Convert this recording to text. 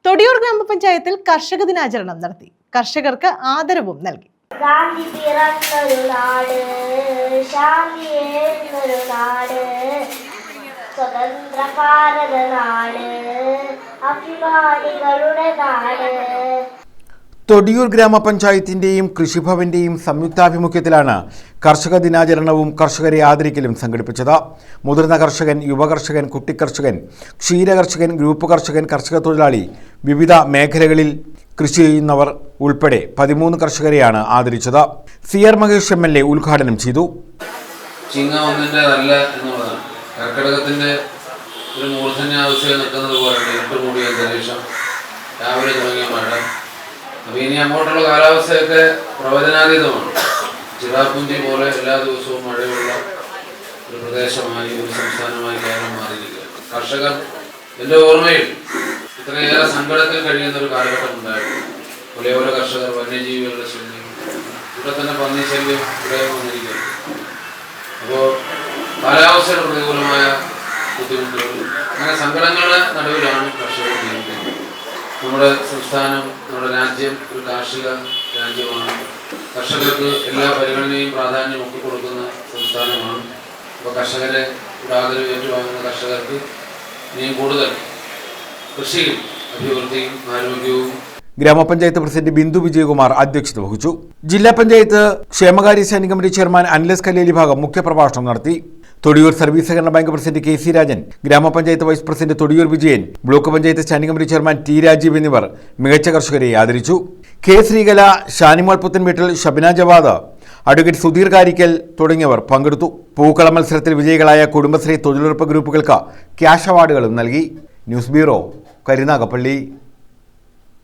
തൊടിയൂർ ഗ്രാമപഞ്ചായത്തിൽ കർഷക ദിനാചരണം നടത്തി. കർഷകർക്ക് ആദരവും നൽകി. ഗാന്ധി പിറന്നൊരു നാട്, ശാന്തിയേറുന്നൊരു നാട്, സ്വതന്ത്ര ഭാരത നാട്, അഭിമാനികളുടെ നാട്. തൊടിയൂർ ഗ്രാമപഞ്ചായത്തിന്റെയും കൃഷിഭവന്റെയും സംയുക്താഭിമുഖ്യത്തിലാണ് കർഷക ദിനാചരണവും കർഷകരെ ആദരിക്കലും സംഘടിപ്പിച്ചത്. മുതിർന്ന കർഷകൻ, യുവകർഷകൻ, കുട്ടിക്കർഷകൻ, ക്ഷീരകർഷകൻ, ഗ്രൂപ്പ് കർഷകൻ, കർഷക തൊഴിലാളി, വിവിധ മേഖലകളിൽ കൃഷി ചെയ്യുന്നവർ ഉൾപ്പെടെ 13 കർഷകരെയാണ് ആദരിച്ചത്. CR മഹേഷ് MLA ഉദ്ഘാടനം ചെയ്തു. ചിങ്ങ നല്ല എന്നുള്ളതാണ്. കർക്കിടകത്തിന്റെ ഒരു മൂർധന്യാവസ്ഥയിൽ നിൽക്കുന്നത് പോലെ ഇരുട്ടുമൂടിയ അന്തരീക്ഷം, രാവിലെ തുടങ്ങിയ മഴ. അപ്പോൾ ഇനി അങ്ങോട്ടുള്ള കാലാവസ്ഥയൊക്കെ പ്രവചനാതീതമാണ്. ചിറാപ്പുഞ്ചി പോലെ എല്ലാ ദിവസവും മഴയുള്ള ഒരു പ്രദേശമായി, ഒരു സംസ്ഥാനമായി കേരളം മാറിയിരിക്കുകയാണ്. കർഷകർ എൻ്റെ ഓർമ്മയിൽ ഇത്രയേറെ സങ്കടത്തിൽ കഴിയുന്ന ഒരു കാലഘട്ടം ഉണ്ടായിരുന്നു. പുലയോര കർഷകർ, വന്യജീവികളുടെ ശല്യം, ഇവിടെ തന്നെ പന്നി ശല്യം ഇവിടെ വന്നിരിക്കുകയാണ്. അപ്പോൾ കാലാവസ്ഥയുടെ പ്രതികൂലമായ ബുദ്ധിമുട്ടുകൾ, അങ്ങനെ സങ്കടങ്ങളുടെ നടുവിലാണ് കർഷകർ ജീവിക്കുന്നത്. നമ്മുടെ സംസ്ഥാനം, നമ്മുടെ രാജ്യം ഒരു കാർഷിക രാജ്യമാണ്. കർഷകർക്ക് എല്ലാ പരിഗണനയും പ്രാധാന്യം ഒക്കെ കൊടുക്കുന്ന സംസ്ഥാനമാണ്. അപ്പോൾ കർഷകരെ ആദരവ് ഏറ്റുവാങ്ങുന്ന കർഷകർക്ക് ഇനിയും കൂടുതൽ കൃഷിയും അഭിവൃദ്ധിയും ആരോഗ്യവും. ഗ്രാമപഞ്ചായത്ത് പ്രസിഡന്റ് ബിന്ദു വിജയകുമാർ അധ്യക്ഷത വഹിച്ചു. ജില്ലാ പഞ്ചായത്ത് ക്ഷേമകാര്യ standing committee chairman Anilas Kalleli ഭാഗം മുഖ്യപ്രഭാഷണം നടത്തി. തൊടിയൂർ സർവീസ് സഹകരണ ബാങ്ക് പ്രസിഡന്റ് KC രാജൻ, ഗ്രാമപഞ്ചായത്ത് vice president Thodiyoor Vijayan, block panchayat standing committee chairman T Rajeev എന്നിവർ മികച്ച കർഷകരെ ആദരിച്ചു. K ശ്രീകല, ഷാനിമോൾ പുത്തൻവീട്ടിൽ, ഷബിന ജവാദ്, അഡ്വക്കേറ്റ് സുധീർ കാരിക്കൽ തുടങ്ങിയവർ പങ്കെടുത്തു. പൂക്കള മത്സരത്തിൽ വിജയികളായ കുടുംബശ്രീ തൊഴിലുറപ്പ് ഗ്രൂപ്പുകൾക്ക് ക്യാഷ് അവാർഡുകളും നൽകി. News bureau, Karunagappally.